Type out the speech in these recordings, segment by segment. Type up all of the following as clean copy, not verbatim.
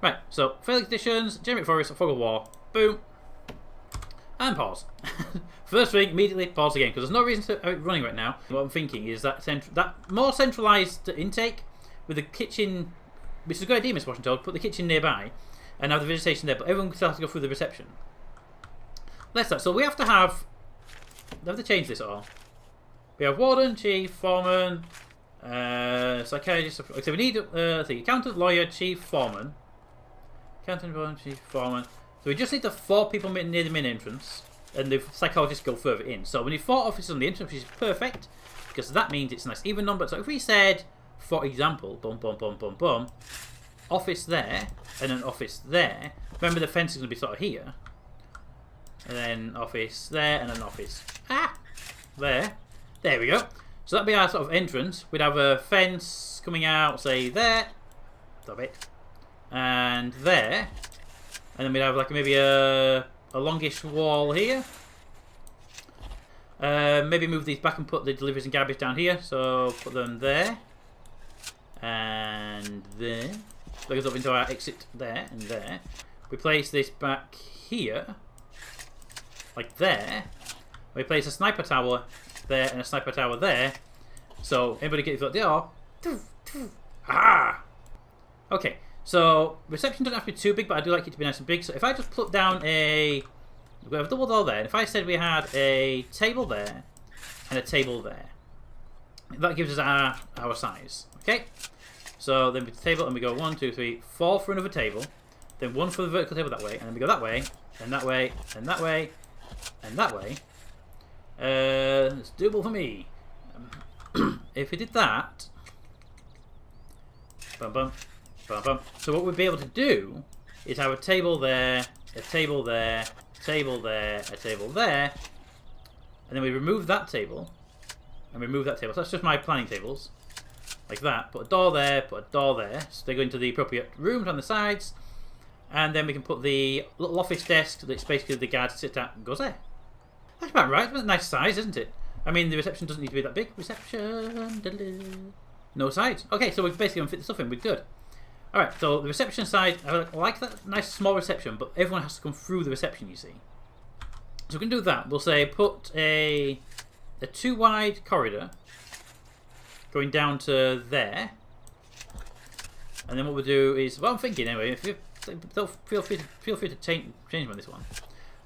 Right, so failing conditions, generate forest, fog of war, boom, and pause. First thing, immediately pause the game, because there's no reason to have it running right now. What I'm thinking is that that more centralised intake with the kitchen, which is a good idea, Mr. Washington, put the kitchen nearby and have the vegetation there, but everyone still has to go through the reception. Let's start. So we have to change this all. We have warden, chief, foreman, psychiatrist. So we need accountant, lawyer, chief, foreman. Accountant, warden, chief, foreman. So we just need the 4 people near the main entrance, and the psychologists go further in. So we need 4 officers on the entrance, which is perfect, because that means it's a nice even number. So if we said, for example, office there, and an office there. Remember the fence is going to be sort of here. And then office there, and an office there. There we go. So that'd be our sort of entrance. We'd have a fence coming out, say there. Stop it. And there. And then we'd have like maybe a longish wall here. Maybe move these back and put the deliveries and garbage down here. So put them there. And there. So that goes up into our exit there and there. We place this back here. Like there. We place a sniper tower there and a sniper tower there. So anybody get through the door. Okay. So reception doesn't have to be too big, but I do like it to be nice and big. So if I just put down we have a double door there, and if I said we had a table there and a table there, that gives us our size. Okay. So then we table and we go 1, 2, 3, 4 for another table, then 1 for the vertical table that way, and then we go that way, and that way, and that way, and that way. It's doable for me. If we did that, bum bum. So what we'd be able to do is have a table there, a table there, a table there, a table there, and then we remove that table, and remove that table. So that's just my planning tables, like that. Put a door there, so they go into the appropriate rooms on the sides, and then we can put the little office desk that's basically the guard sits at and goes there. That's about right. It's a nice size, isn't it? I mean, the reception doesn't need to be that big. Reception, no sides. Okay, so we're basically going to fit the stuff in. We're good. Alright, so the reception side, I like that nice small reception, but everyone has to come through the reception, you see. So we can do that. We'll say put a 2 wide corridor going down to there. And then what we'll do is, well, I'm thinking anyway, if you feel free to change on this one.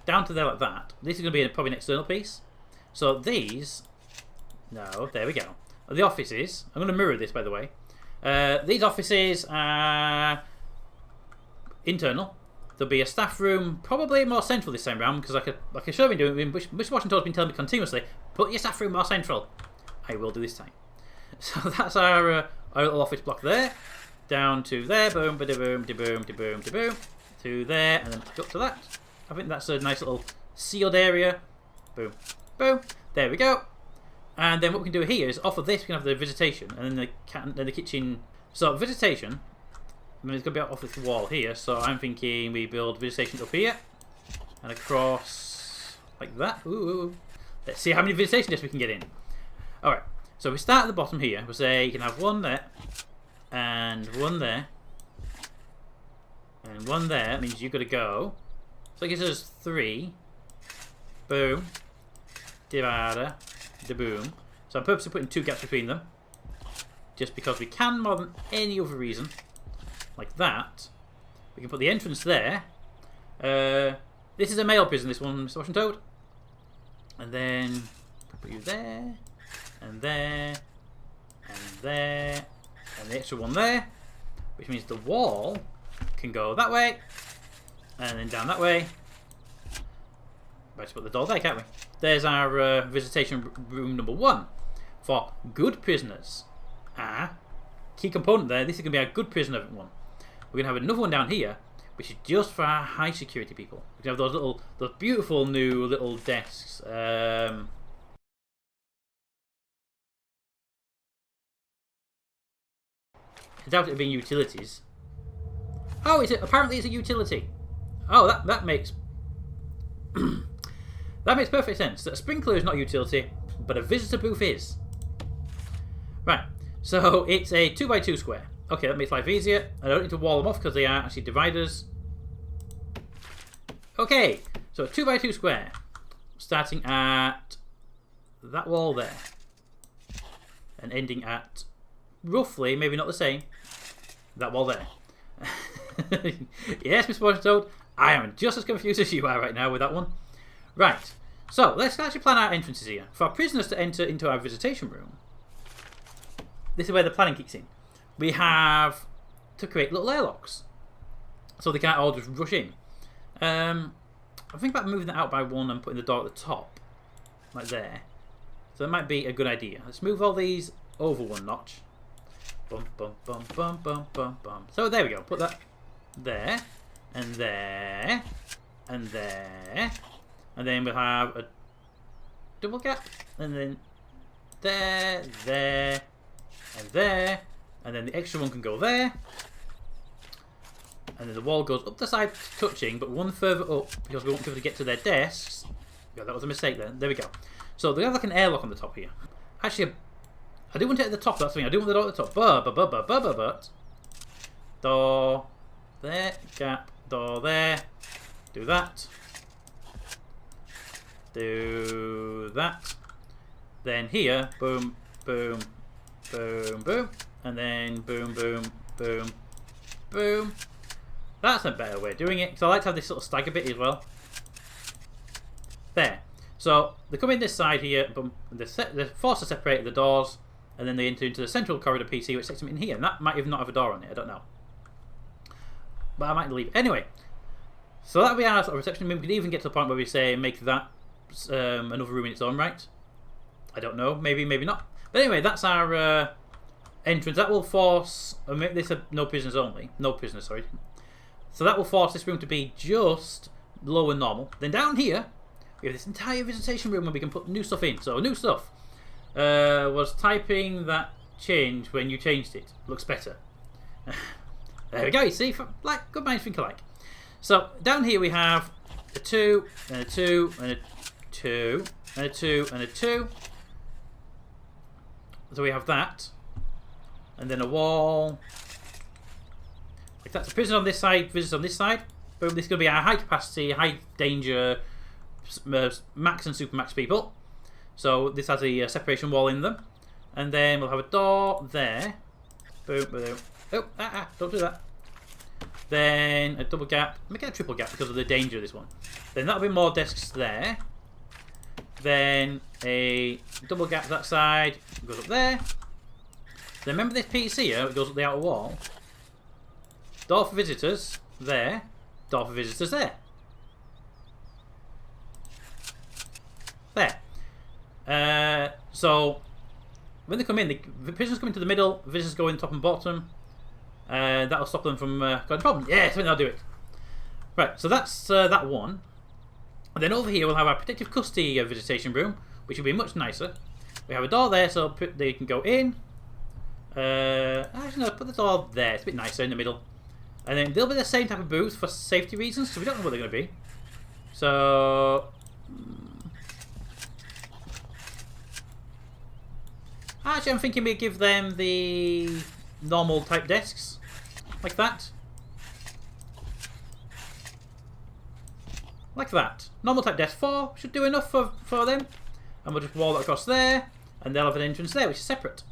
Down to there like that. This is going to be probably an external piece. So these, no, there we go. The offices, I'm going to mirror this by the way. These offices are internal. There'll be a staff room, probably more central this time round, because like I should have been doing, Mr. Washington's been telling me continuously, put your staff room more central. I will do this time. So that's our little office block there. Down to there, boom, ba-da-boom, da-boom, da-boom, da-boom. To there, and then back up to that. I think that's a nice little sealed area. Boom, boom. There we go. And then what we can do here is off of this we can have the visitation, and then the kitchen. So visitation, I mean it's going to be off this wall here. So I'm thinking we build visitation up here and across like that. Ooh. Let's see how many visitation desks we can get in. All right. So we start at the bottom here. We'll say you can have 1 there and 1 there and 1 there. That means you've got to go. So it gives us 3. Boom. Divider. The boom. So I'm purposely putting 2 gaps between them, just because we can more than any other reason. Like that. We can put the entrance there. This is a male prison, this one, Mr. Washington. And then put you there, and there, and there, and the extra one there, which means the wall can go that way, and then down that way. Let's put the door there, can't we? There's our visitation room number 1 for good prisoners. Key component there. This is going to be our good prisoner one. We're going to have another one down here, which is just for our high security people. We can have those beautiful new little desks. I doubt it being utilities. Oh, is it? Apparently, it's a utility. Oh, that makes. That makes perfect sense. That a sprinkler is not a utility, but a visitor booth is. Right, so it's a 2x2 square. Okay, that makes life easier. I don't need to wall them off because they are actually dividers. Okay, so a 2x2 square. Starting at that wall there. And ending at roughly, maybe not the same, that wall there. Yes, Mr. Poison Toad, I am just as confused as you are right now with that one. Right, so let's actually plan our entrances here. For our prisoners to enter into our visitation room, this is where the planning kicks in. We have to create little airlocks, so they can't all just rush in. I think about moving that out by one and putting the door at the top, like there. So that might be a good idea. Let's move all these over one notch. Bum, bum, bum, bum, bum, bum, bum. So there we go. Put that there, and there, and there. And then we'll have a double gap, and then there, there, and there. And then the extra one can go there. And then the wall goes up the side touching, but one further up, because we won't be able to get to their desks. Yeah, that was a mistake then. There we go. So they have like an airlock on the top here. Actually, I do want it at the top, that's the thing. I do want the door at the top. But. Door. There. Gap. Door there. Do that. Do that. Then here, boom, boom, boom, boom. And then boom, boom, boom, boom. That's a better way of doing it. Because I like to have this sort of stagger bit as well. There. So they come in this side here, boom, they're forced to separate the doors, and then they enter into the central corridor PC, which takes them in here. And that might even not have a door on it, I don't know. But I might leave it. Anyway, so that'll be our sort of reception room. We could even get to the point where we say make that another room in its own right. I don't know, maybe, maybe not. But anyway, that's our entrance. That will force, make this a no prisoners only. No prisoners, sorry. So that will force this room to be just low and normal. Then down here, we have this entire visitation room where we can put new stuff in. So new stuff was typing that change when you changed it. Looks better. There we go, you see? Like, good minds think alike. So down here we have a 2, and a 2, and a 2, and a 2, and a 2. So we have that. And then a wall. Like that's a prison on this side, visitors on this side. Boom, this is going to be our high capacity, high danger max and super max people. So this has a separation wall in them. And then we'll have a door there. Boom, boom. Oh, don't do that. Then a double gap. Make it a triple gap because of the danger of this one. Then that'll be more desks there. Then a double gap that side. Goes up there. Then remember this PC here? It goes up the outer wall. Door for visitors there. Door for visitors there. There. So when they come in, the prisoners come into the middle, visitors go in top and bottom. That'll stop them from causing problems. Yes, I think they'll do it. Right, so that's that one. And then over here we'll have our protective custody visitation room, which will be much nicer. We have a door there, so they can go in. Actually, no, put the door there. It's a bit nicer in the middle. And then they'll be the same type of booth for safety reasons, so we don't know what they're going to be. So actually, I'm thinking we give them the normal type desks, like that. Like that. Normal type desk 4 should do enough for them. And we'll just wall that across there, and they'll have an entrance there, which is separate.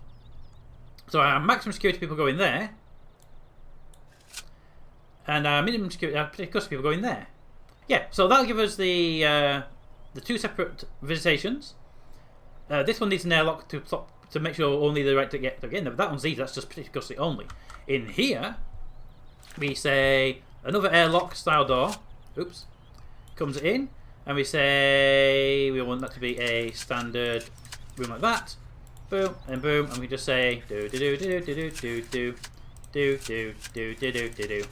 So our maximum security people go in there, and our minimum security, our custody people go in there. Yeah, so that'll give us the two separate visitations. This one needs an airlock to make sure only the right to get in. That one's easy. That's just protective custody only. In here, we say another airlock style door. Oops, comes in, and we say we want that to be a standard room like that. Boom and boom, and we just say do do do do do do do do do do do do do do.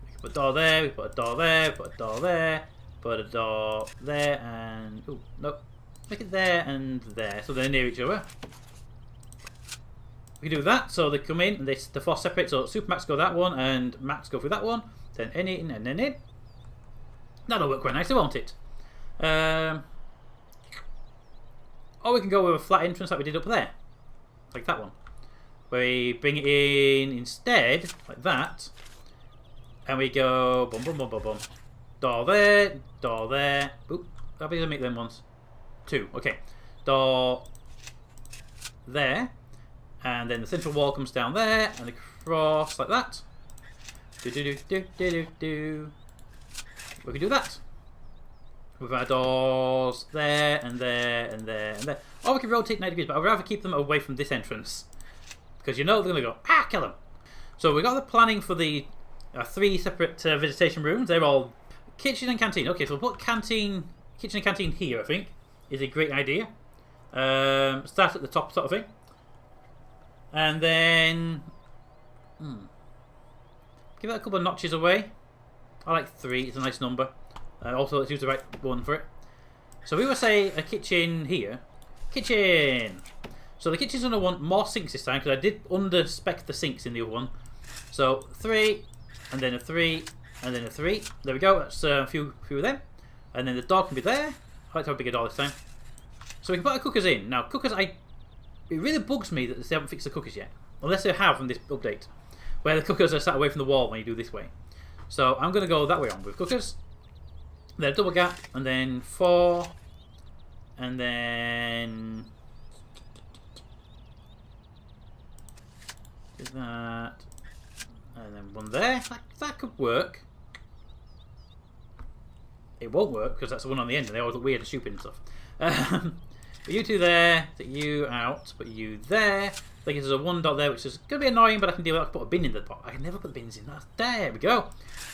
We put a door there, we put a door there, put a door there, put a door there, and oh nope, make it there and there, so they're near each other. We do that, so they come in and the force separate. So super max go that one, and max go through that one. Then in and then in. That'll work quite nicely, won't it? Or we can go with a flat entrance like we did up there, like that one, we bring it in instead, like that. And we go boom, boom, boom, boom, boom. Door there, door there. Oop, how big do I make them ones? 2, okay. Door there. And then the central wall comes down there, and across like that. Do do do do do do do. We can do that. With our doors there and there and there and there. Or we can rotate 90 degrees, but I'd rather keep them away from this entrance. Because you know they're going to go, ah, kill them. So we got the planning for the 3 separate visitation rooms. They're all kitchen and canteen. Okay, so we'll put kitchen and canteen here, I think. Is a great idea. Start at the top sort of thing. And then... give that a couple of notches away. I like 3, it's a nice number. Also, let's use the right one for it. So we will say a kitchen here. Kitchen! So the kitchen's going to want more sinks this time, because I did under-spec the sinks in the other one. So 3, and then a 3, and then a 3. There we go, that's a few of them. And then the door can be there. I like to have a bigger door this time. So we can put our cookers in. Now, cookers, it really bugs me that they haven't fixed the cookers yet. Unless they have in this update. Where the cookers are sat away from the wall when you do this way. So I'm going to go that way on with cookers. Then a double gap, and then 4, and then do that, and then 1 there. That could work. It won't work because that's the one on the end, and they always look weird and stupid and stuff. But you 2 there, take you out, put you there. That gives us a 1 dot there, which is going to be annoying, but I can deal with it. I can put a bin in the pot. I can never put the bins in. There we go.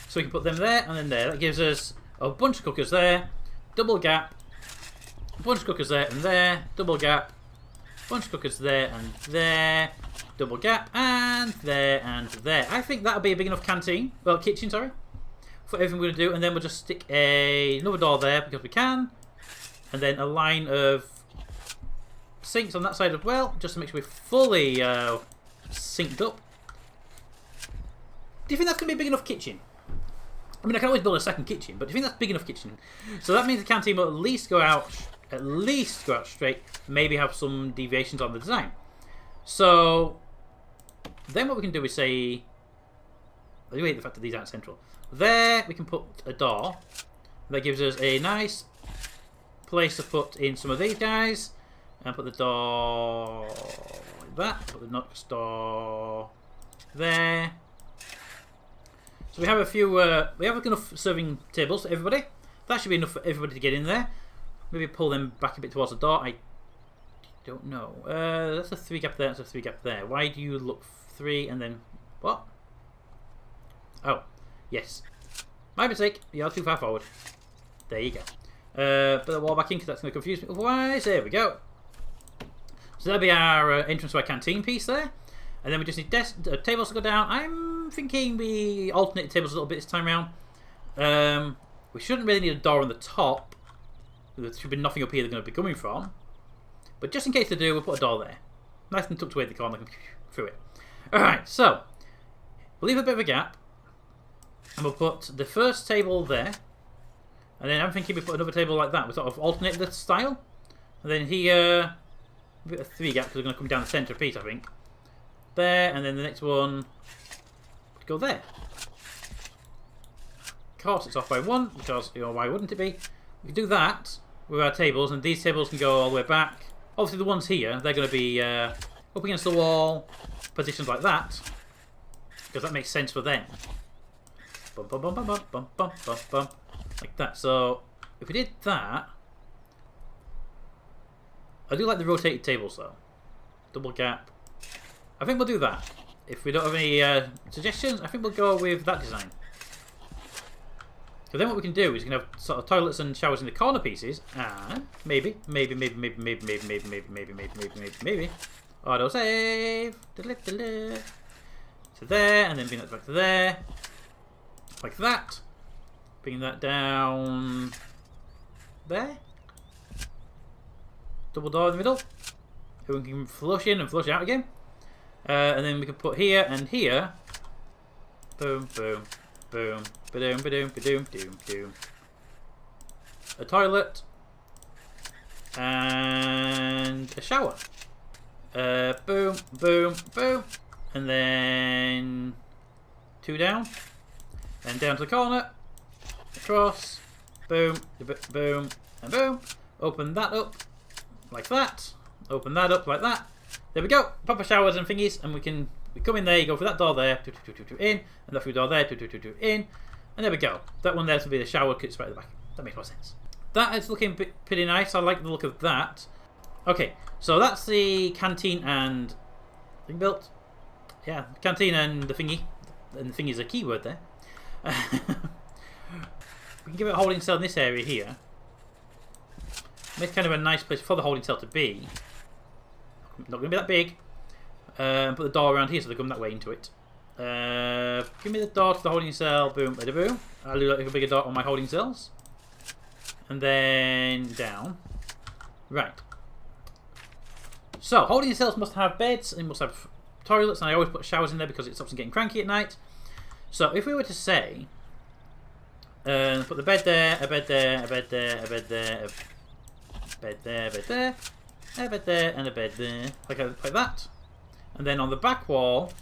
So we can put them there and then there. That gives us a bunch of cookers there, double gap, a bunch of cookers there and there, double gap, bunch of cookers there and there, double gap, and there and there. I think that'll be a big enough canteen, well, kitchen, sorry, for everything we're going to do. And then we'll just stick another door there because we can, and then a line of sinks on that side as well, just to make sure we're fully synced up. Do you think that's going to be a big enough kitchen? I mean, I can always build a second kitchen, but do you think that's big enough kitchen? So that means the canteen will at least go out straight, maybe have some deviations on the design. So then what we can do is say, I do hate the fact that these aren't central. There we can put a door. That gives us a nice place to put in some of these guys, and put the door like that. Put the next door there. So we have a few, we have enough serving tables for everybody. That should be enough for everybody to get in there. Maybe pull them back a bit towards the door. I don't know. That's a 3 gap there, that's a 3 gap there. Why do you look 3 and then, what? Oh, yes. My mistake, you're too far forward. There you go. Put the wall back in because that's going to confuse me. Otherwise, there we go. So that'll be our entrance to our canteen piece there. And then we just need tables to go down. I'm thinking we alternate the tables a little bit this time around. We shouldn't really need a door on the top. There should be nothing up here they're going to be coming from. But just in case they do, we'll put a door there. Nice and tucked away in the corner, through it. Alright, so we'll leave a bit of a gap. And we'll put the first table there. And then I'm thinking we put another table like that. We sort of alternate the style. And then here, a bit of 3 gap because we're going to come down the centre piece, I think. There, and then the next one would go there. Of course, it's off by 1 because, you know, why wouldn't it be? We can do that with our tables, and these tables can go all the way back. Obviously, the ones here, they're going to be up against the wall, positions like that, because that makes sense for them. Bum, bum, bum, bum, bum, bum, bum, bum, bum, like that. So, if we did that, I do like the rotated tables though. Double gap. I think we'll do that. If we don't have any suggestions, I think we'll go with that design. So then what we can do is we can have sort of toilets and showers in the corner pieces, and maybe, auto save. To there, and then bring that back to there, like that. Bring that down there. Double door in the middle. So we can flush in and flush out again. And then we can put here and here. Boom, boom, boom, ba-doom, ba-doom, ba-doom, doom, doom. A toilet. And a shower. Boom, boom, boom. And then 2 down. And down to the corner. Across. Boom, boom, and boom. Open that up like that. Open that up like that. There we go. Proper showers and thingies. And we come in there. You go through that door there. In. And that through the door there. In. And there we go. That one there will be the shower. It's right at the back. That makes more sense. That is looking pretty nice. I like the look of that. Okay, so that's the canteen and thing built. Yeah, canteen and the thingy. And the thingy is a keyword there. We can give it a holding cell in this area here. Make kind of a nice place for the holding cell to be. Not going to be that big. Put the door around here so they come that way into it. Give me the door to the holding cell. Boom, bada boom. I'll do like a bigger dot on my holding cells. And then down. Right. So, holding cells must have beds, and must have toilets, and I always put showers in there because it stops them getting cranky at night. So, if we were to say, put the bed there, a bed there, a bed there, a bed there, a bed there, a bed there, a bed there, and a bed there, like that. And then on the back wall,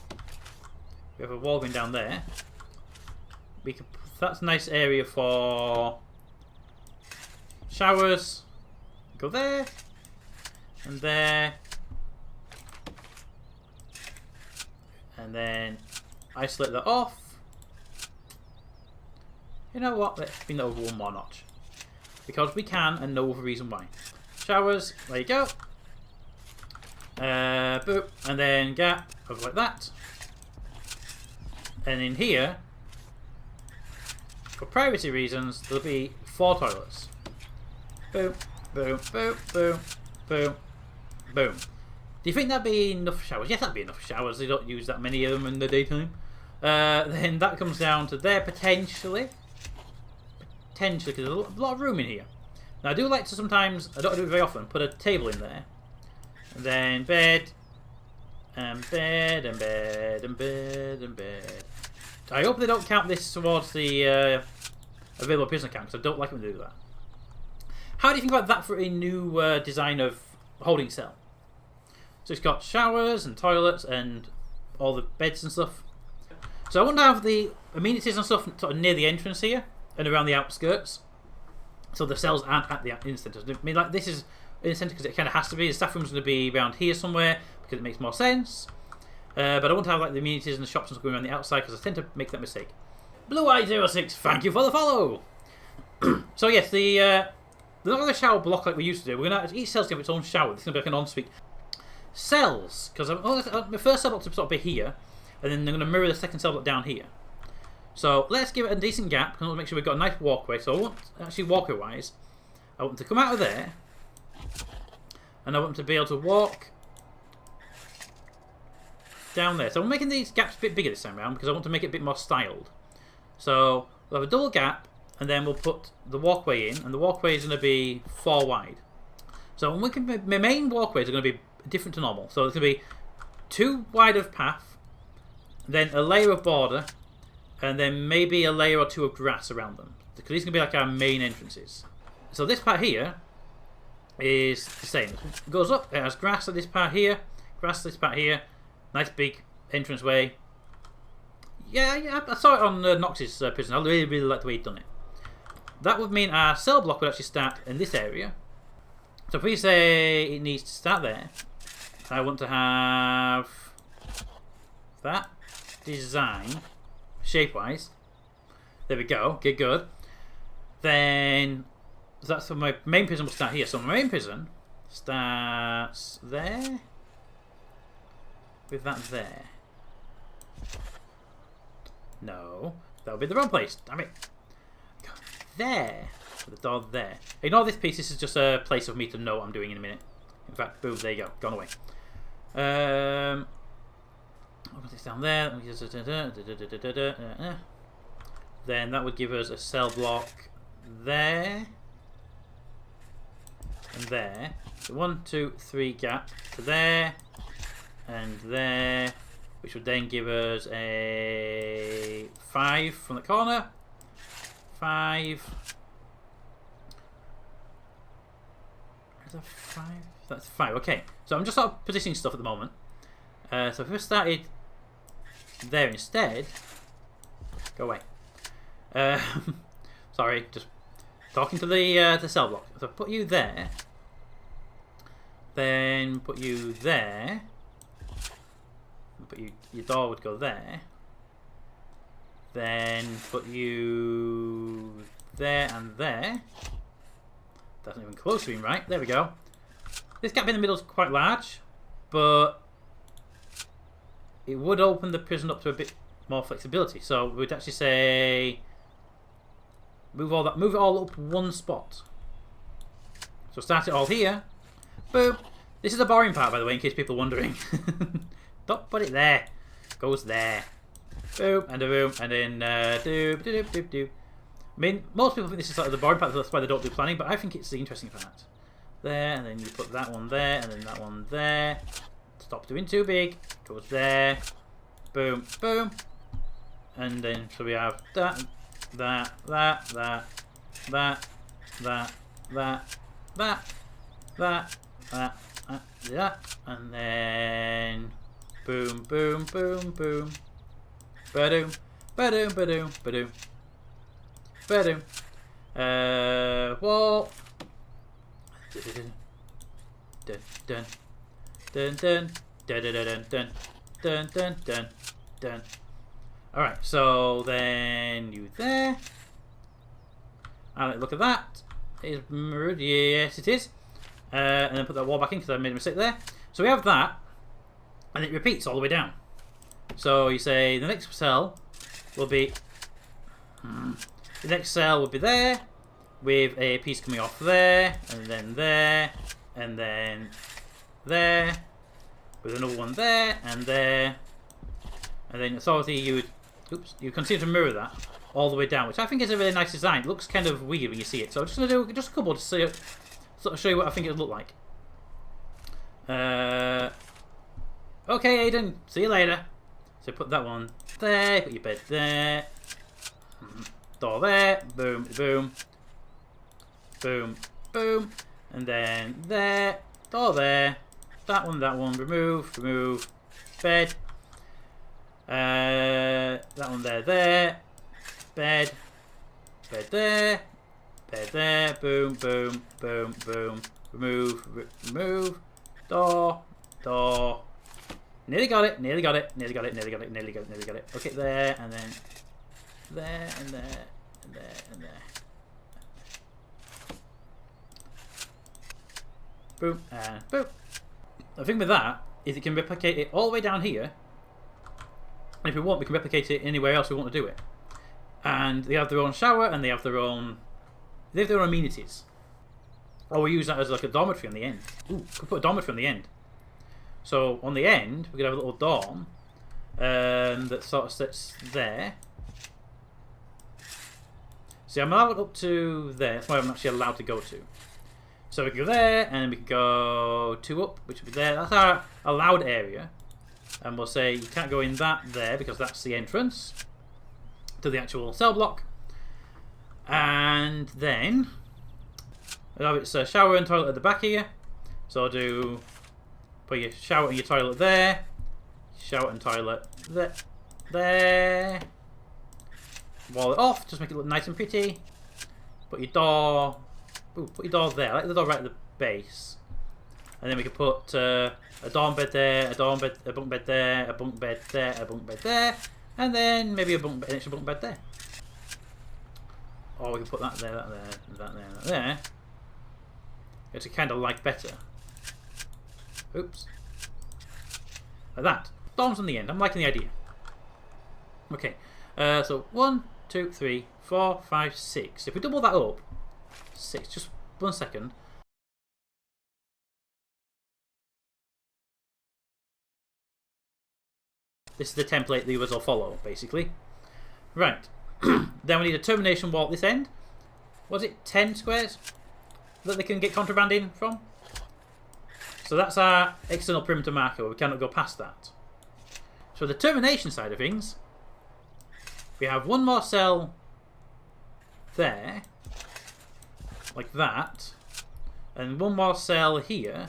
we have a wall going down there. We could. That's a nice area for showers. Go there, and there. And then isolate that off. You know what? Let's bring that over one more notch. Because we can, and no other reason why. Showers, there you go. Boop. And then gap, over like that. And in here, for privacy reasons, there'll be 4 toilets. Boom, boom, boom, boom, boom, boom. Do you think that'd be enough showers? Yes, that'd be enough showers. They don't use that many of them in the daytime. Then that comes down to there potentially. Potentially, because there's a lot of room in here. Now I do like to sometimes, I don't do it very often, put a table in there. And then bed. And bed, and bed, and bed, and bed. I hope they don't count this towards the available prisoner count, because I don't like them to do that. How do you think about that for a new design of holding cell? So it's got showers and toilets and all the beds and stuff. So I want to have the amenities and stuff sort of near the entrance here and around the outskirts. So the cells aren't at the in-centre. I mean, like this is in the centre because it kind of has to be. The staff room's going to be around here somewhere because it makes more sense. But I want to have like the amenities and the shops and stuff going around the outside because I tend to make that mistake. Blue-Eye06, thank you for the follow! So yes, they're not going to shower block like we used to do. We're going to each cell's going to have its own shower. This is going to be like an ensuite. Cells, because my first cell block to sort of be here, and then they're going to mirror the second cell block down here. So let's give it a decent gap, and we'll make sure we've got a nice walkway. So I want, actually walkway wise, I want them to come out of there, and I want them to be able to walk down there. So I'm making these gaps a bit bigger this time around because I want to make it a bit more styled. So we'll have a double gap, and then we'll put the walkway in, and the walkway is going to be 4 wide. So my main walkways are going to be different to normal. So it's going to be 2 wide of path, then a layer of border, and then maybe a layer or 2 of grass around them. Because these are going to be like our main entrances. So this part here is the same. It goes up, it has grass at this part here, grass at this part here, nice big entranceway. Yeah, I saw it on Nox's prison. I really like the way he'd done it. That would mean our cell block would actually start in this area. So if we say it needs to start there, I want to have that design shape-wise. There we go. Get good. Then so that's for my main prison will start here. So my main prison starts there with that there. No, that would be the wrong place. Damn it. There. The door there. Ignore this piece. This is just a place for me to know what I'm doing in a minute. In fact, boom, there you go. Gone away. I'll put this down there. Then that would give us a cell block there. And there. So 1, 2, 3 gap to there. And there. Which would then give us a 5 from the corner. 5. Is that 5? That's 5. Okay, so I'm just sort of positioning stuff at the moment. So if we started there instead, go away. Sorry, just talking to the cell block. So put you there, then put you there. Put you, your door would go there. Then put you there and there. That's not even close to being right. There we go. This gap in the middle is quite large, but it would open the prison up to a bit more flexibility. So we'd actually say move it all up one spot. So start it all here. Boom. This is the boring part, by the way, in case people are wondering. Don't put it there. Goes there. Boom and a boom and then doop doop doop doop. I mean, most people think this is sort of the boring part, that's why they don't do planning, but I think it's the interesting part. There, and then you put that one there, and then that one there. Stop doing too big. Goes there. Boom, boom. And then, so we have that, that, that, that, that, that, that, that, that, that, and then boom, boom, boom, boom. Ba-doom, ba-doom, ba-doom, ba-doom. Ba-doom. Wall. Dun dun dun dun dun dun dun dun dun dun dun dun. Alright, so then you there. Look at that. Is mirrored? Yes, it is. And then put that wall back in because I made a mistake there. So we have that, and it repeats all the way down. So you say the next cell will be the next cell will be there, with a piece coming off there, and then there, and then there, with another one there, and there, and then so obviously you would, you continue to mirror that all the way down, which I think is a really nice design. It looks kind of weird when you see it. So I'm just going to do just a couple to see, sort of show you what I think it would look like. Okay, Aiden, see you later. So put that one there, put your bed there, door there, boom, boom, boom, boom, and then there, door there, that one, remove, remove, bed, that one there, bed, bed there, boom, boom, boom, boom, remove, remove, door, door. Nearly got it, nearly got it, nearly got it, nearly got it, nearly got it, nearly got it. Okay, there, and then there, and there, and there, and there. Boom, and boom. The thing with that is it can replicate it all the way down here. And if we want, we can replicate it anywhere else we want to do it. And they have their own shower, and they have their own amenities. Or we use that as like a dormitory on the end. Ooh, could put a dormitory on the end. So on the end, we could have a little dorm that sort of sits there. See, I'm allowed up to there. That's why I'm actually allowed to go to. So we can go there, and we can go 2 up, which will be there. That's our allowed area. And we'll say you can't go in that there because that's the entrance to the actual cell block. And then we'll have its shower and toilet at the back here. So I'll do. Put your shower and your toilet there. Shower and toilet there. There. Wall it off. Just make it look nice and pretty. Put your door. Ooh, put your door there. I like the door right at the base. And then we can put a dorm bed there, a dorm bed, a bunk bed there, a bunk bed there, a bunk bed there, and then maybe an extra bunk bed there. Or we can put that there, that there, that there, that there. It's kind of like better. Oops. Like that. Dorms on the end. I'm liking the idea. Okay. So 1, 2, 3, 4, 5, 6. If we double that up, 6. Just 1 second. This is the template the others will follow, basically. Right. Then we need a termination wall at this end. Was it 10 squares that they can get contraband in from? So that's our external perimeter marker, we cannot go past that. So the termination side of things, we have one more cell there, like that. And one more cell here.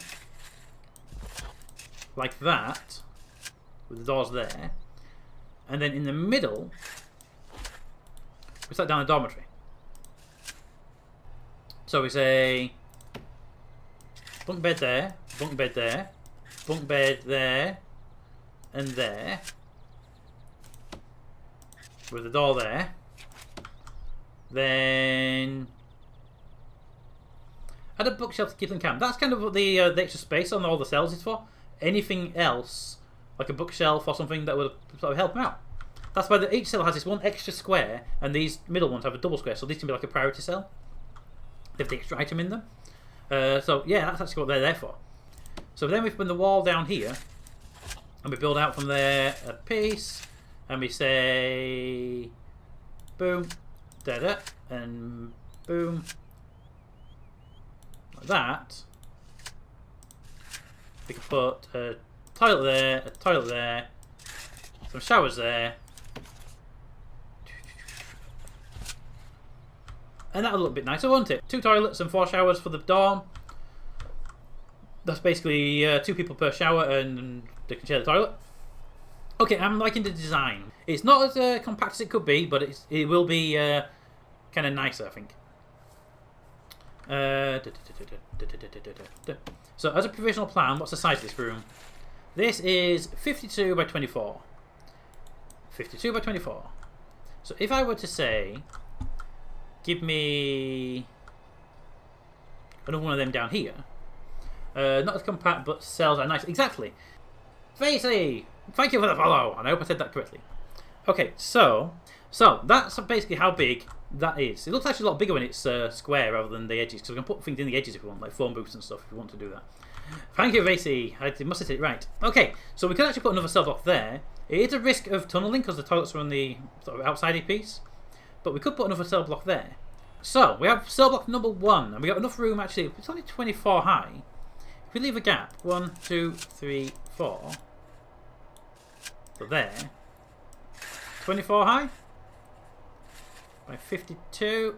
Like that. With the doors there. And then in the middle, we set down a dormitory. So we say bunk bed there, bunk bed there, bunk bed there, and there. With the door there. Then add a bookshelf to keep them calm. That's kind of what the extra space on all the cells is for. Anything else, like a bookshelf or something, that would sort of help them out. That's why each cell has this one extra square, and these middle ones have a double square, so these can be like a priority cell. They have the extra item in them. So yeah, that's actually what they're there for. So then we put the wall down here, and we build out from there a piece, and we say boom, da da, and boom, like that. We can put a toilet there, some showers there, and that'll look a bit nicer, won't it? 2 toilets and 4 showers for the dorm. That's basically 2 people per shower, and they can share the toilet. Okay, I'm liking the design. It's not as compact as it could be, but it will be kind of nicer, I think. So as a provisional plan, what's the size of this room? This is 52 by 24. 52 by 24. So if I were to say, give me another one of them down here. Not as compact, but cells are nice. Exactly. Facey, thank you for the follow. And I hope I said that correctly. Okay, so that's basically how big that is. It looks actually a lot bigger when it's square rather than the edges, because we can put things in the edges if we want, like phone booths and stuff, if we want to do that. Thank you, Vasey. I must have said it right. Okay, so we could actually put another cell block there. It is a risk of tunneling because the toilets are on the sort of outside piece, but we could put another cell block there. So we have cell block number 1, and we got enough room actually. It's only 24 high. If we leave a gap, 1, 2, 3, 4. So there. 24 high. By 52.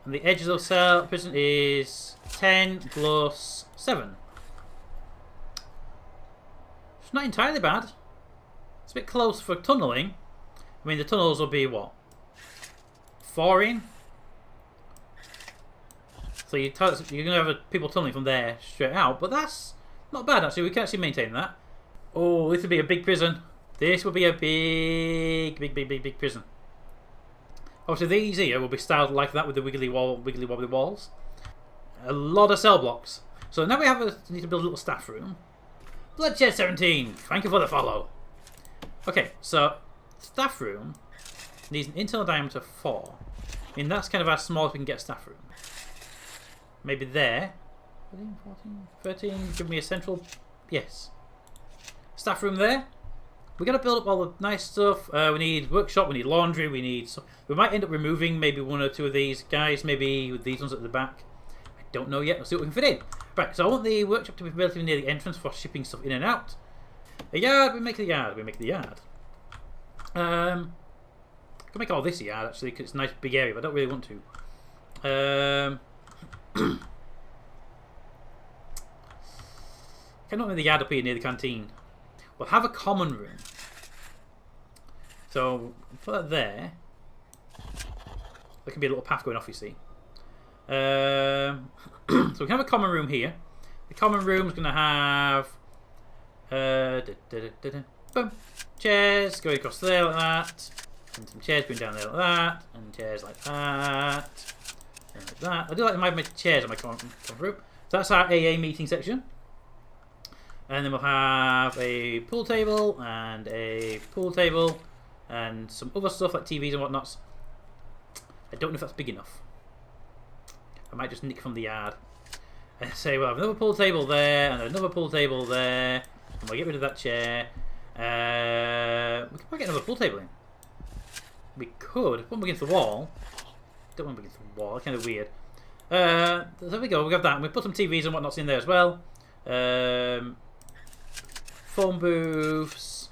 And the edges of the cell prison is 10 plus 7. It's not entirely bad. It's a bit close for tunneling. I mean, the tunnels will be what? 4 in? So you're going to have people tunneling from there straight out, but that's not bad actually. We can actually maintain that. Oh, this would be a big prison. This will be a big prison. Obviously these here will be styled like that with the wiggly wobbly walls. A lot of cell blocks. So now we need to build a little staff room. Bloodshed 17, thank you for the follow. Okay, so staff room needs an internal diameter 4. I mean, that's kind of as small as we can get a staff room. Maybe there. 13, 14, 13, give me a central, yes. Staff room there. We got to build up all the nice stuff. We need workshop, we need laundry, we might end up removing maybe 1 or 2 of these guys, maybe with these ones at the back. I don't know yet, we'll see what we can fit in. Right, so I want the workshop to be relatively near the entrance for shipping stuff in and out. A yard, we make the yard. I can make all this a yard actually, because it's a nice big area, but I don't really want to. Cannot make the yard up here near the canteen. We'll have a common room. So put that there. There can be a little path going off, you see. So we can have a common room here. The common room is going to have boom, chairs going across there like that, and some chairs going down there like that, and chairs like that, and like that. I do like my chairs on my common room. So that's our AA meeting section. And then we'll have a pool table and a pool table and some other stuff like TVs and whatnots. I don't know if that's big enough. I might just nick from the yard. And say we'll have another pool table there and another pool table there. And we'll get rid of that chair. We could probably get another pool table in. We could. One against the wall. Don't want to against the wall. That's kind of weird. There we go. We have that. And we put some TVs and whatnots in there as well. Phone booths.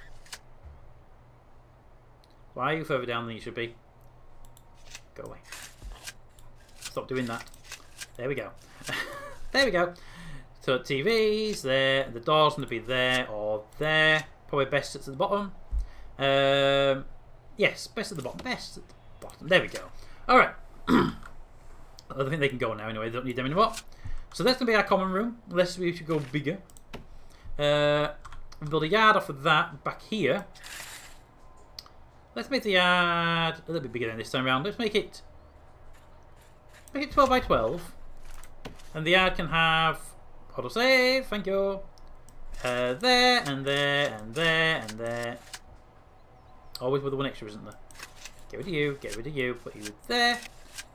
Why are you further down than you should be? Go away. Stop doing that. There we go. There we go. So TV's there. The door's going to be there or there. Probably best at the bottom. Yes, best at the bottom. Best at the bottom. There we go. Alright. I think they can go now anyway. They don't need them anymore. So that's going to be our common room. Unless we should go bigger. Build a yard off of that back here. Let's make the yard a little bit bigger than this time around. Let's make it 12 by 12. And the yard can have autosave, thank you. There and there and there and there. Always with the one extra, isn't there? Get rid of you, get rid of you, put you there.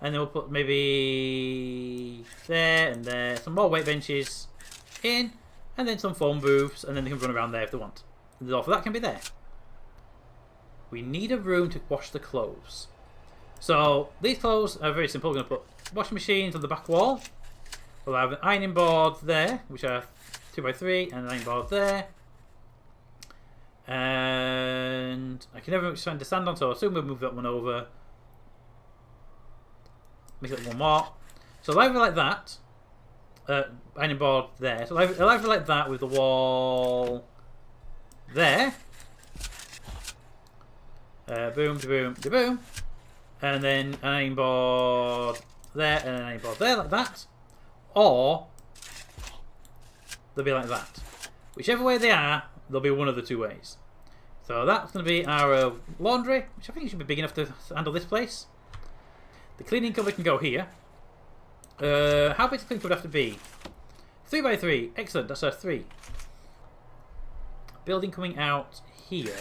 And then we'll put maybe there and there. Some more weight benches in. And then some phone booths. And then they can run around there if they want. The door for that can be there. We need a room to wash the clothes. So these clothes are very simple. We're going to put washing machines on the back wall. We'll have an ironing board there, which are 2 by 3, and an ironing board there. And I can never find to stand on, so I'll assume we'll move that one over. Make it one more. So I'll either like that. Ironing board there. So I'll either like that with the wall there. Boom, boom, boom. And then an ironing board there and an ironing board there like that. Or they'll be like that. Whichever way they are, they'll be one of the two ways. So that's going to be our laundry, which I think should be big enough to handle this place. The cleaning cupboard can go here. How big does the cleaning cupboard have to be? 3 by 3. Excellent, that's our 3. Building coming out here.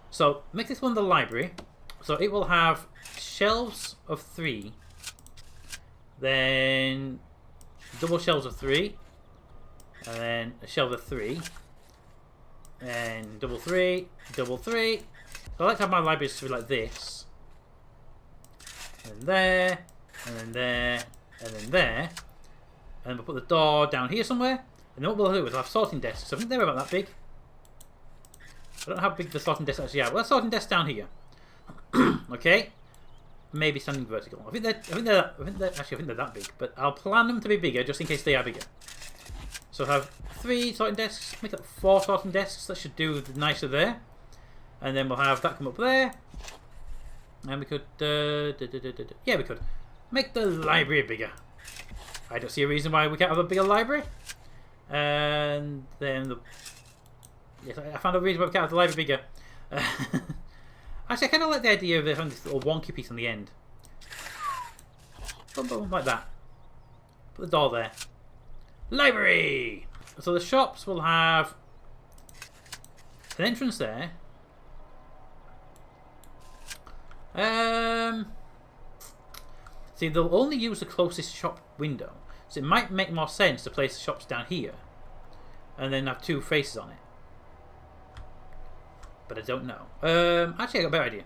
So make this one the library. So it will have shelves of 3. Then double shelves of 3. And then a shelf of 3. And double 3. Double 3. So I like to have my libraries to be like this. And then there. And then there. And then there. And we'll put the door down here somewhere. And then what we'll do is we'll have sorting desks. I think they're about that big. I don't know how big the sorting desks actually are. Well, sorting desks down here. Okay. Maybe standing vertical. I think they're that big, but I'll plan them to be bigger just in case they are bigger. So I'll have 3 sorting desks, make that 4 sorting desks. That should do nicer there. And then we'll have that come up there. And we could, yeah, we could make the library bigger. I don't see a reason why we can't have a bigger library. And then yes, I found a reason why we can't have the library bigger. Actually, I kind of like the idea of having this little wonky piece on the end. Boom, boom, like that. Put the door there. Library! So the shops will have an entrance there. See, they'll only use the closest shop window. So it might make more sense to place the shops down here. And then have 2 faces on it. But I don't know. Actually, I got a better idea.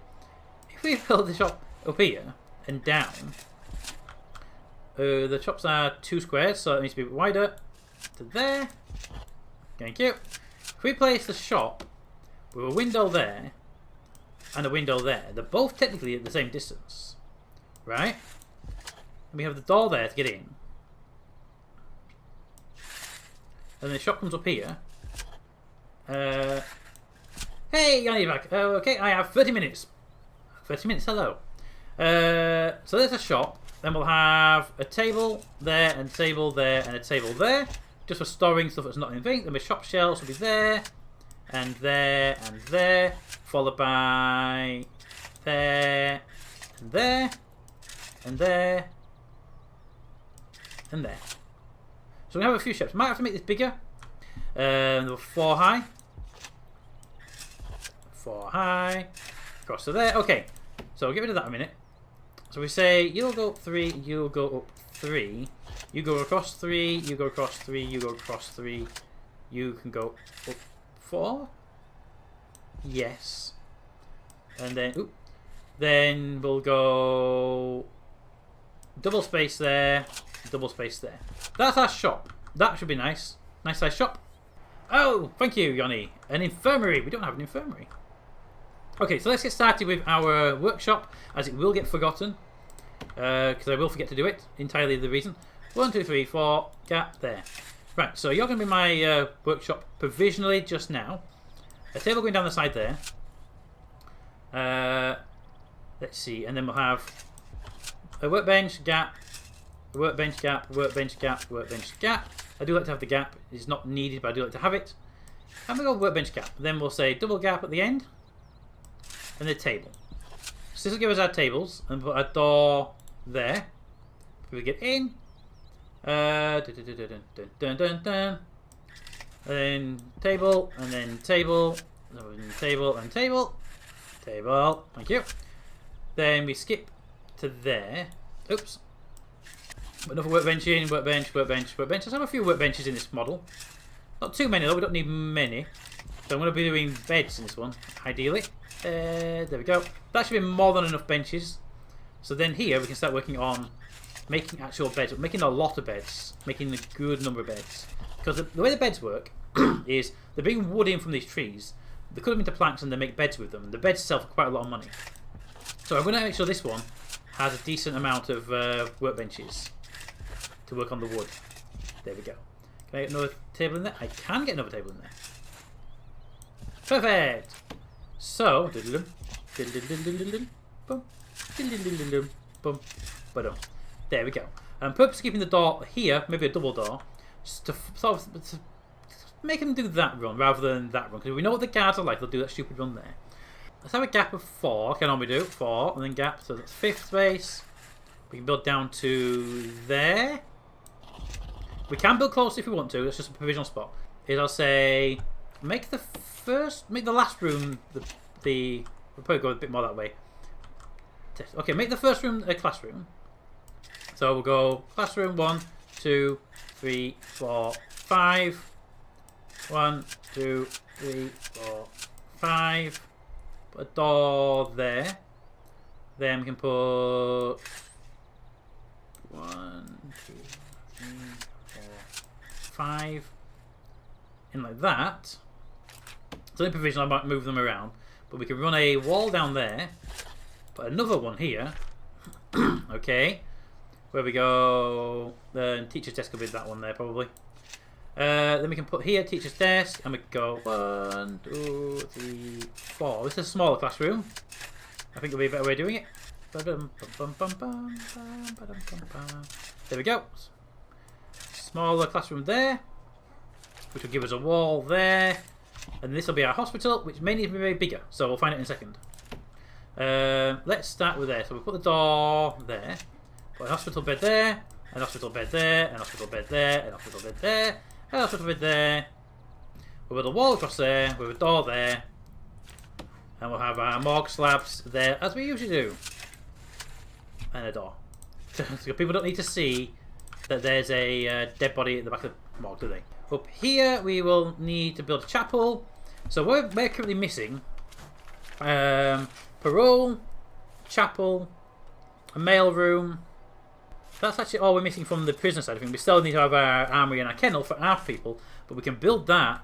If we build the shop up here and down, the shops are 2 squares, so it needs to be a bit wider. To there. Thank you. If we place the shop with a window there and a window there, they're both technically at the same distance, right? And we have the door there to get in. And the shop comes up here. Hey, Yanni back. Okay, I have 30 minutes. 30 minutes, hello. So there's a shop. Then we'll have a table there, and a table there, and a table there. Just for storing stuff that's not in vain. Then the shop shelves will be there, and there, and there. Followed by there, and there, and there, and there. So we have a few shops. Might have to make this bigger. There were 4 high. 4 high. Across to there. Okay. So we'll get rid of that in a minute. So we say you'll go up 3, you'll go up 3. You go across 3, you go across 3, you go across 3. You can go up 4. Yes. And then, oop. Then we'll go double space there, double space there. That's our shop. That should be nice. Nice size shop. Oh, thank you, Yanni. An infirmary. We don't have an infirmary. Okay, so let's get started with our workshop, as it will get forgotten. because I will forget to do it. Entirely the reason. 1, 2, 3, 4, gap there. Right, so you're going to be my workshop provisionally just now. A table going down the side there. Let's see, and then we'll have a workbench, gap, workbench, gap, workbench, gap, workbench, gap. I do like to have the gap. It's not needed, but I do like to have it. And we'll go workbench gap. Then we'll say double gap at the end. And the table. So this will give us our tables. And put a door there. We get in. And then table. And then table. And table and table. Table. Thank you. Then we skip to there. Oops. Another workbench in. Workbench, workbench, workbench. Let's have a few workbenches in this model. Not too many though, we don't need many. So I'm going to be doing beds in this one, ideally. There we go. That should be more than enough benches. So then here we can start working on making actual beds, making a lot of beds, making a good number of beds. Because the way the beds work is they're bringing wood in from these trees, they cut them into planks and they make beds with them. And the beds sell for quite a lot of money. So I'm going to make sure this one has a decent amount of workbenches to work on the wood. There we go. Can I get another table in there? I can get another table in there. Perfect! So, there we go. Purpose of keeping the door here, maybe a double door, just to sort of to make them do that run rather than that run. Because we know what the guards are like, they'll do that stupid run there. Let's have a gap of 4, can we do? 4, and then gap, so that's 5th space. We can build down to there. We can build close if we want to. It's just a provisional spot. I'll say make the last room we'll probably go a bit more that way. Okay, make the first room a classroom. So we'll go classroom 1, 2, 3, 4, 5. 1, 2, 3, 4, 5. Put a door there. Then we can put 1, 2, 3, 4, 5 in like that. It's only provision, I might move them around, but we can run a wall down there, put another one here. Okay, where we go, the teacher's desk will be that one there probably. Then we can put here teacher's desk, and we go 1, 2, 3, 4. This is a smaller classroom. I think it'll be a better way of doing it. There we go. Smaller classroom there, which will give us a wall there, and this will be our hospital, which may need to be very bigger, so we'll find it in a second. Let's start with there. So we'll put the door there, put a hospital bed there, an hospital bed there, an hospital bed there, an hospital bed there, an hospital bed there. We'll build a wall across there, with a door there, and we'll have our morgue slabs there, as we usually do, and a door. So people don't need to see that there's a dead body at the back of the morgue, do they? Up here we will need to build a chapel. So we're currently missing parole, chapel, a mail room. That's actually all we're missing from the prisoner side of things. We still need to have our armory and our kennel for our people, but we can build that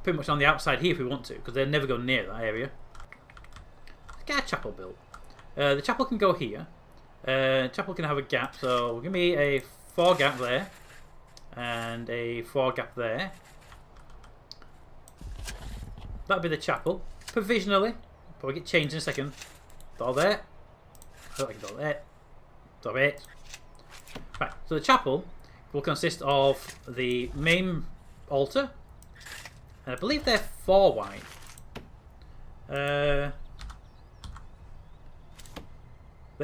pretty much on the outside here if we want to, because they'll never go near that area. Let's get a chapel built. The chapel can go here. Chapel can have a gap, so we're going to be a 4 gap there. And a 4 gap there. That'll be the chapel. Provisionally. Probably get changed in a second. Door there. Oh, I can door there. Door it. Right, so the chapel will consist of the main altar. And I believe they're 4 wide. They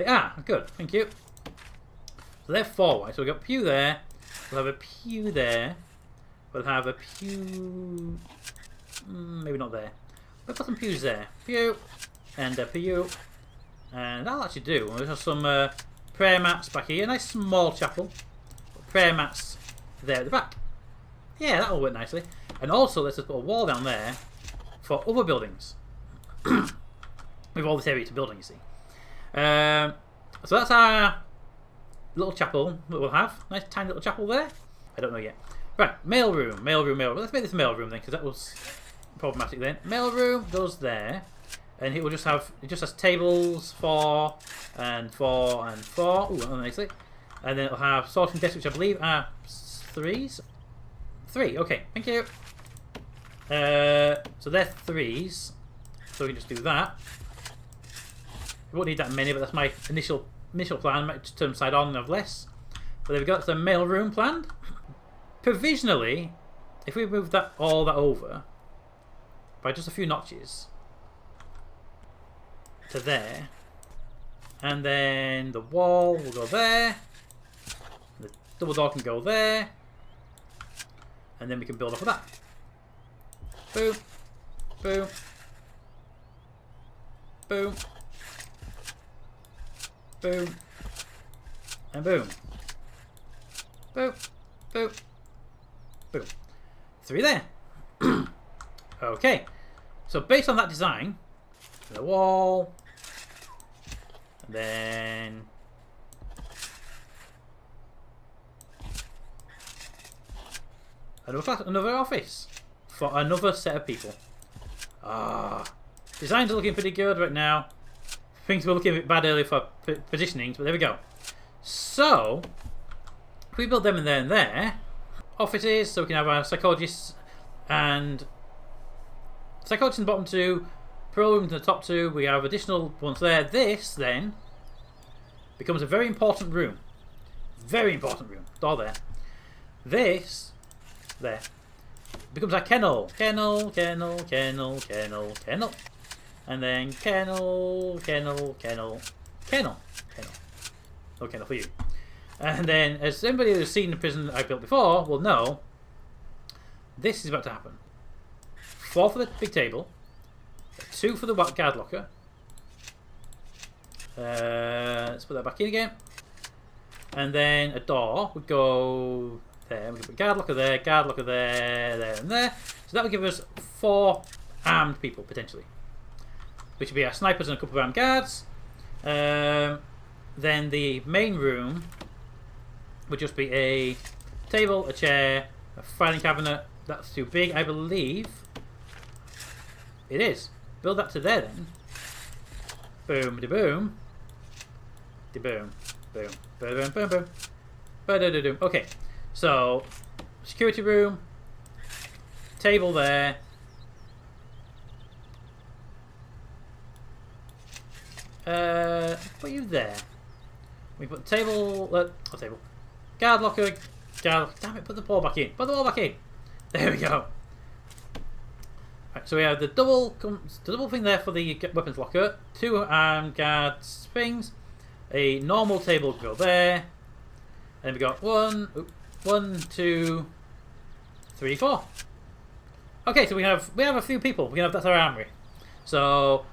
are. Good, thank you. So they're 4 wide. So we've got pew there. We'll have a pew there. We'll have a pew... maybe not there. We'll put some pews there. Pew. And a pew. And that'll actually do. We'll have some prayer mats back here. A nice small chapel. Prayer mats there at the back. Yeah, that'll work nicely. And also, let's just put a wall down there for other buildings. With all this area to building, you see. So that's our little chapel that we'll have. Nice tiny little chapel there. I don't know yet. Right, mail room. Let's make this mail room then, because that was problematic then. Mail room goes there. and it will just have, it just has tables 4 and 4 and 4. Ooh, nicely. And then it'll have sorting desks, which I believe are 3s. 3. Okay, thank you. So they're 3s. So we can just do that. We won't need that many, but that's my initial plan. I might just turn them side on and have less. But there we go. That's the mail room planned. Provisionally, if we move that all that over by just a few notches to there, and then the wall will go there, the double door can go there, and then we can build off of that. Boom, boom, boom, boom, and boom, boom, boom, boom. 3 there. Okay, so based on that design, the wall, and then another office for another set of people. Designs are looking pretty good right now. Things were looking a bit bad earlier for positionings, but there we go. So if we build them in there and there, offices, so we can have our psychologists and psychologists in the bottom 2, pro rooms in the top 2. We have additional ones there. This then becomes a very important room. Very important room. Door there. This there becomes our kennel. Kennel, kennel, kennel, kennel, kennel. And then kennel, kennel, kennel, kennel, kennel. No kennel for you. And then, as anybody who's seen the prison I built before will know, this is about to happen. 4 for the big table, 2 for the guard locker. Let's put that back in again. And then a door would go there. We can put guard locker there, there, and there. So that would give us 4 armed people potentially, which would be our snipers and a couple of armed guards. Then the main room would just be a table, a chair, a filing cabinet. That's too big, I believe. It is. Build that to there then. Boom, de boom, de boom, boom, boom, boom, boom, boom. Okay, so security room, table there. Put you there. We put table. Table. Guard locker. Damn it! Put the ball back in. Put the ball back in. There we go. Right, so we have the double thing there for the weapons locker. 2 armed guards things. A normal table will go there. And we got 1, 2, 3, 4. Okay, so we have a few people. That's our armory. So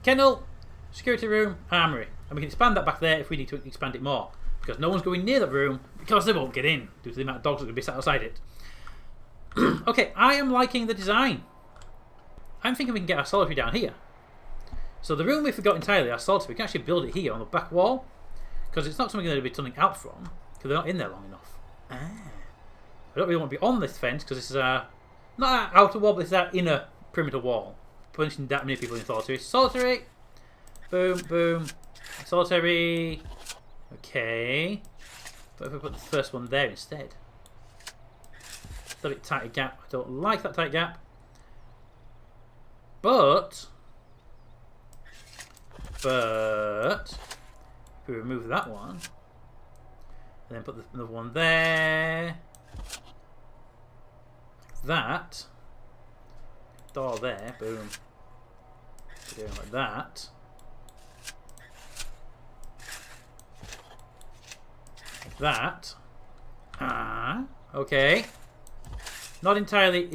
kennel, security room, armory. And we can expand that back there if we need to expand it more. Because no one's going near that room because they won't get in due to the amount of dogs that are going to be sat outside it. Okay, I am liking the design. I'm thinking we can get our solitary down here. So the room we forgot entirely, our solitary, we can actually build it here on the back wall. Because it's not something they're going to be tunneling out from. Because they're not in there long enough. I don't really want to be on this fence because this is our, not our outer wall, but this is our inner perimeter wall. Punishing that many people in solitary. Solitary. Boom, boom. Solitary. Okay. But if we put the first one there instead. A bit tighter gap. I don't like that tight gap. But if we remove that one and then put another one there, like that, door there, boom, doing like that, like that. Okay. Not entirely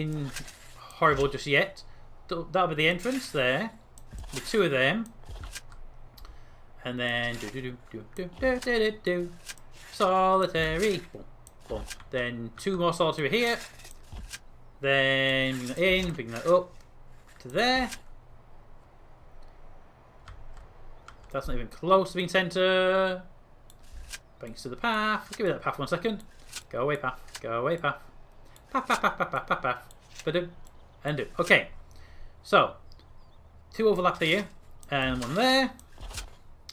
horrible just yet. That'll be the entrance there. The 2 of them. And then solitary. Boom, boom. Then 2 more solitary here. Then bring that in, bring that up to there. That's not even close to being centre. Brings to the path. Give me that path 1 second. Go away, path. Go away, path. Path, path, path, path, path, path, path. Ba-doom. And do. Okay. So, 2 overlap here, and 1 there.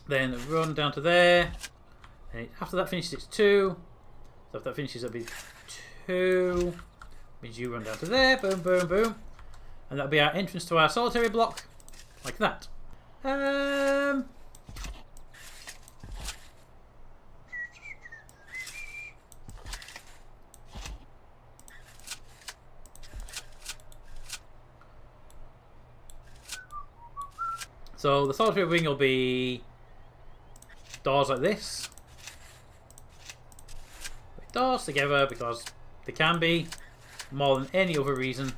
Then run down to there. And after that finishes, it's 2. So if that finishes, that'll be 2. Means you run down to there. Boom, boom, boom. And that'll be our entrance to our solitary block. Like that. So the solitary wing will be doors like this. Put doors together because they can be more than any other reason.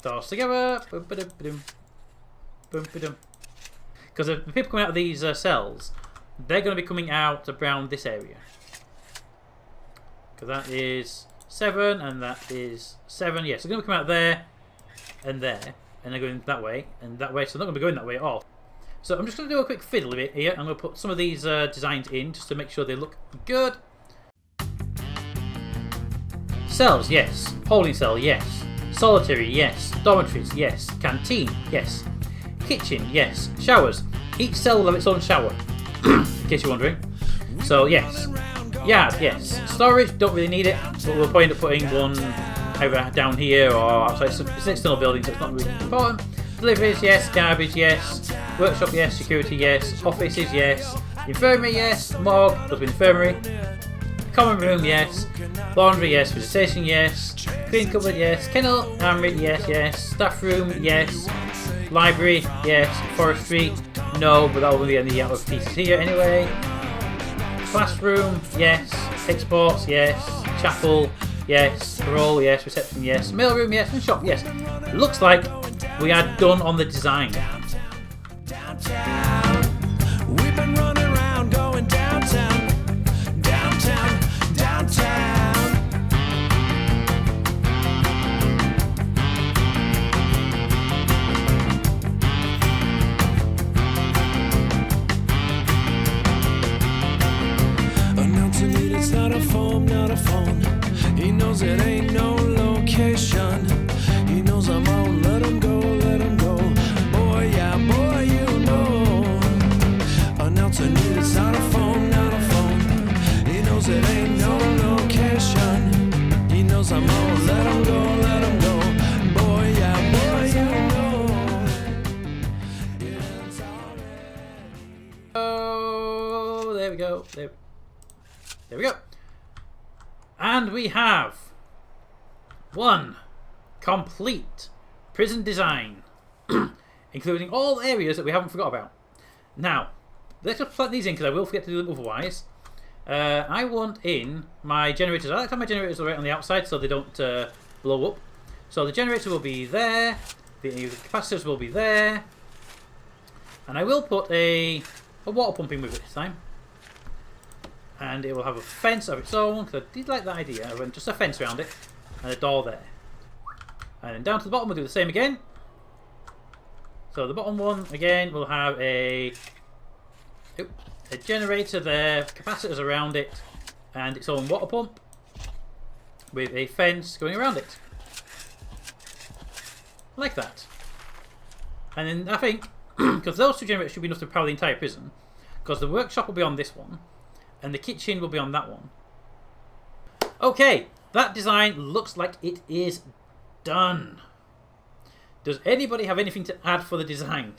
Doors together. Boom, ba-dum, ba-dum. Boom, ba-dum. Because the people coming out of these cells, they're going to be coming out around this area. Because that is 7 and that is 7. Yes, they're going to come out there and there. And they're going that way and that way, so they're not going to be going that way at all. So I'm just going to do a quick fiddle of it here. I'm going to put some of these designs in just to make sure they look good. Cells, yes. Holding cell, yes. Solitary, yes. Dormitories, yes. Canteen, yes. Kitchen, yes. Showers. Each cell will have its own shower, in case you're wondering. So yes. Yard, yes. Storage, don't really need it, but we'll probably end up putting one either down here or outside. It's an external building, so it's not really important. Deliveries, yes. Garbage, yes. Workshop, yes. Security, yes. Offices, yes. Infirmary, yes. Morgue, goes with infirmary. Common room, yes. Laundry, yes. Visitation, yes. Clean cupboard, yes. Kennel, armory, yes, yes. Staff room, yes. Library, yes. Forestry, no, but that will be the end of pieces here anyway. Classroom, yes. Exports, yes. Chapel, yes. Parole, yes. Reception, yes. Mailroom, yes. And shop, yes. Looks like we are done on the design. We've been running around going downtown, downtown, downtown. Announcing it, it's not a phone, not a phone. He knows it ain't no location. He knows I'm on, let him go, let him go. Boy, yeah, boy, you know. Announcing it, it's not a phone, not a phone. He knows it ain't no location. He knows I'm on, let him go, let him go. Boy, yeah, boy, you know. It's already. Oh, there we go. There we go. And we have one complete prison design, including all areas that we haven't forgot about. Now, let's just put these in because I will forget to do them otherwise. I want in my generators. I like to have my generators right on the outside so they don't blow up. So the generator will be there, the capacitors will be there, and I will put a water pumping with it this time. And it will have a fence of its own, because I did like that idea. I went just a fence around it, and a door there. And then down to the bottom we'll do the same again. So the bottom one, again, will have a generator there, capacitors around it, and its own water pump, with a fence going around it. Like that. And then I think, because those two generators should be enough to power the entire prison, because the workshop will be on this one, and the kitchen will be on that one. Okay, that design looks like it is done. Does anybody have anything to add for the design?